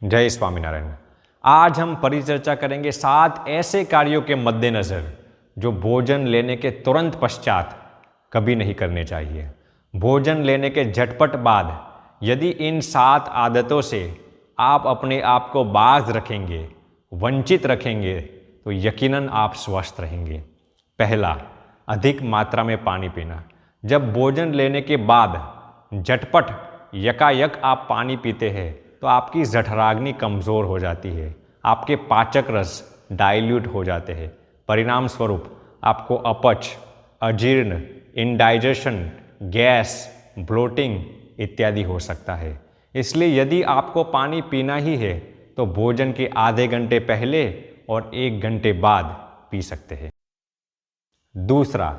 जय स्वामीनारायण। आज हम परिचर्चा करेंगे 7 ऐसे कार्यों के मद्देनज़र जो भोजन लेने के तुरंत पश्चात कभी नहीं करने चाहिए। भोजन लेने के झटपट बाद यदि इन 7 आदतों से आप अपने आप को बाज रखेंगे, वंचित रखेंगे, तो यकीनन आप स्वस्थ रहेंगे। पहला, अधिक मात्रा में पानी पीना। जब भोजन लेने के बाद झटपट यकायक आप पानी पीते हैं तो आपकी जठराग्नि कमज़ोर हो जाती है, आपके पाचक रस डाइल्यूट हो जाते हैं। परिणाम स्वरूप आपको अपच, अजीर्ण, इंडाइजेशन, गैस, ब्लोटिंग इत्यादि हो सकता है। इसलिए यदि आपको पानी पीना ही है तो भोजन के आधे घंटे पहले और 1 घंटे बाद पी सकते हैं। दूसरा,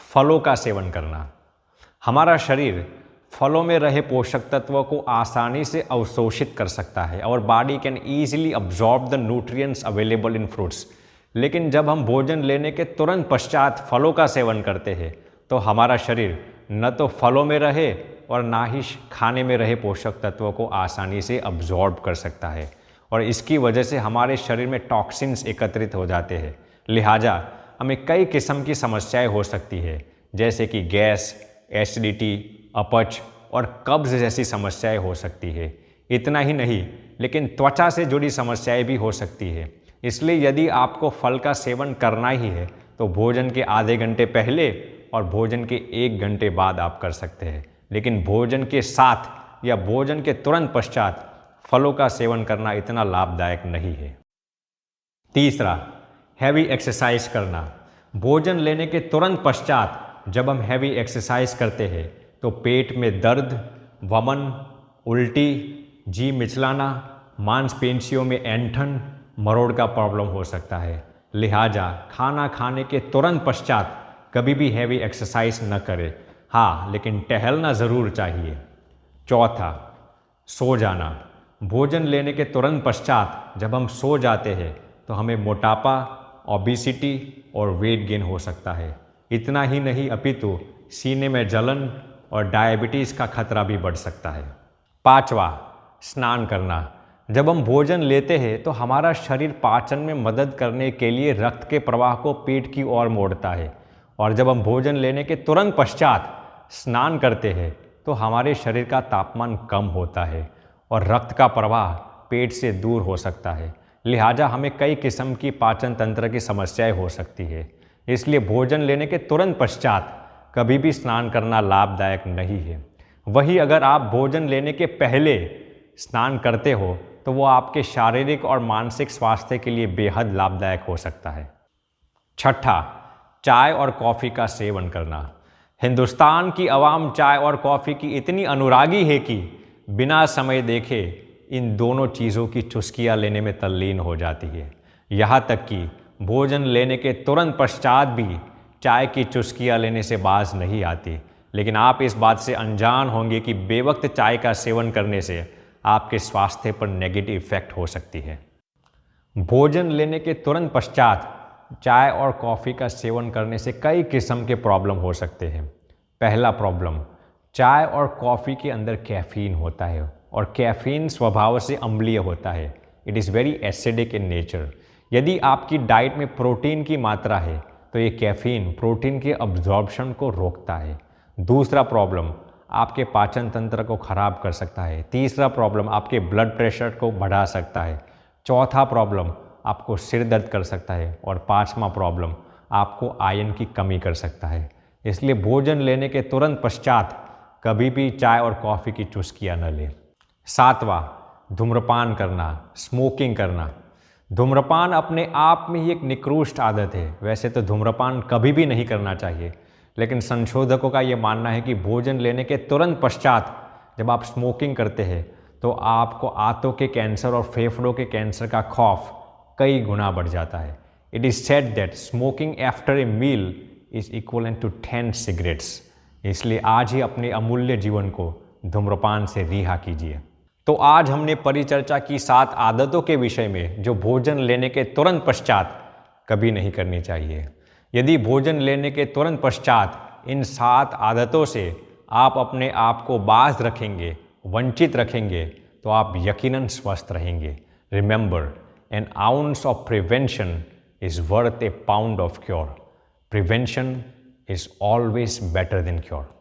फलों का सेवन करना। हमारा शरीर फलों में रहे पोषक तत्वों को आसानी से अवशोषित कर सकता है और body can easily absorb the nutrients available in fruits. लेकिन जब हम भोजन लेने के तुरंत पश्चात फलों का सेवन करते हैं तो हमारा शरीर न तो फलों में रहे और ना ही खाने में रहे पोषक तत्वों को आसानी से अब्जॉर्ब कर सकता है और इसकी वजह से हमारे शरीर में टॉक्सिन्स एकत्रित हो जाते हैं। लिहाजा हमें कई किस्म की समस्याएं हो सकती है, जैसे कि गैस, एसिडिटी, अपच और कब्ज़ जैसी समस्याएं हो सकती है। इतना ही नहीं, लेकिन त्वचा से जुड़ी समस्याएं भी हो सकती है। इसलिए यदि आपको फल का सेवन करना ही है तो भोजन के आधे घंटे पहले और भोजन के 1 घंटे बाद आप कर सकते हैं, लेकिन भोजन के साथ या भोजन के तुरंत पश्चात फलों का सेवन करना इतना लाभदायक नहीं है। तीसरा, हैवी एक्सरसाइज करना। भोजन लेने के तुरंत पश्चात जब हम हैवी एक्सरसाइज करते हैं तो पेट में दर्द, वमन, उल्टी, जी मिचलाना, मांसपेशियों में ऐंठन, मरोड़ का प्रॉब्लम हो सकता है। लिहाजा खाना खाने के तुरंत पश्चात कभी भी हैवी एक्सरसाइज न करें। हाँ, लेकिन टहलना ज़रूर चाहिए। चौथा, सो जाना। भोजन लेने के तुरंत पश्चात जब हम सो जाते हैं तो हमें मोटापा, ओबेसिटी और वेट गेन हो सकता है। इतना ही नहीं, अपितु सीने में जलन और डायबिटीज़ का खतरा भी बढ़ सकता है। पांचवा, स्नान करना। जब हम भोजन लेते हैं तो हमारा शरीर पाचन में मदद करने के लिए रक्त के प्रवाह को पेट की ओर मोड़ता है और जब हम भोजन लेने के तुरंत पश्चात स्नान करते हैं तो हमारे शरीर का तापमान कम होता है और रक्त का प्रवाह पेट से दूर हो सकता है। लिहाजा हमें कई किस्म की पाचन तंत्र की समस्याएं हो सकती है। इसलिए भोजन लेने के तुरंत पश्चात कभी भी स्नान करना लाभदायक नहीं है। वहीं अगर आप भोजन लेने के पहले स्नान करते हो तो वो आपके शारीरिक और मानसिक स्वास्थ्य के लिए बेहद लाभदायक हो सकता है। छठा, चाय और कॉफ़ी का सेवन करना। हिंदुस्तान की आवाम चाय और कॉफ़ी की इतनी अनुरागी है कि बिना समय देखे इन दोनों चीज़ों की चुस्कियाँ लेने में तल्लीन हो जाती है। यहाँ तक कि भोजन लेने के तुरंत पश्चात भी चाय की चुस्कियाँ लेने से बाज नहीं आती। लेकिन आप इस बात से अनजान होंगे कि बेवक्त चाय का सेवन करने से आपके स्वास्थ्य पर नेगेटिव इफेक्ट हो सकती है। भोजन लेने के तुरंत पश्चात चाय और कॉफ़ी का सेवन करने से कई किस्म के प्रॉब्लम हो सकते हैं। पहला प्रॉब्लम, चाय और कॉफ़ी के अंदर कैफ़ीन होता है और कैफ़ीन स्वभाव से अम्लीय होता है। It is very acidic in nature. यदि आपकी डाइट में प्रोटीन की मात्रा है तो ये कैफ़ीन प्रोटीन के अब्जॉर्प्शन को रोकता है। दूसरा प्रॉब्लम, आपके पाचन तंत्र को ख़राब कर सकता है। तीसरा प्रॉब्लम, आपके ब्लड प्रेशर को बढ़ा सकता है। चौथा प्रॉब्लम, आपको सिर दर्द कर सकता है और पांचवा प्रॉब्लम, आपको आयरन की कमी कर सकता है। इसलिए भोजन लेने के तुरंत पश्चात कभी भी चाय और कॉफ़ी की चुस्कियाँ न लें। सातवां, धूम्रपान करना, स्मोकिंग करना। धूम्रपान अपने आप में ही एक निकृष्ट आदत है। वैसे तो धूम्रपान कभी भी नहीं करना चाहिए, लेकिन संशोधकों का ये मानना है कि भोजन लेने के तुरंत पश्चात जब आप स्मोकिंग करते हैं तो आपको आंतों के कैंसर और फेफड़ों के कैंसर का खौफ कई गुना बढ़ जाता है। It is said that smoking after a meal is equivalent to 10 cigarettes. इसलिए आज ही अपने अमूल्य जीवन को धूम्रपान से रिहा कीजिए। तो आज हमने परिचर्चा की 7 आदतों के विषय में जो भोजन लेने के तुरंत पश्चात कभी नहीं करनी चाहिए। यदि भोजन लेने के तुरंत पश्चात इन 7 आदतों से आप अपने आप को बाज रखेंगे, वंचित रखेंगे, तो आप यकीनन स्वस्थ रहेंगे। Remember, N ounce of prevention is worth A pound of cure. Prevention is always better than cure.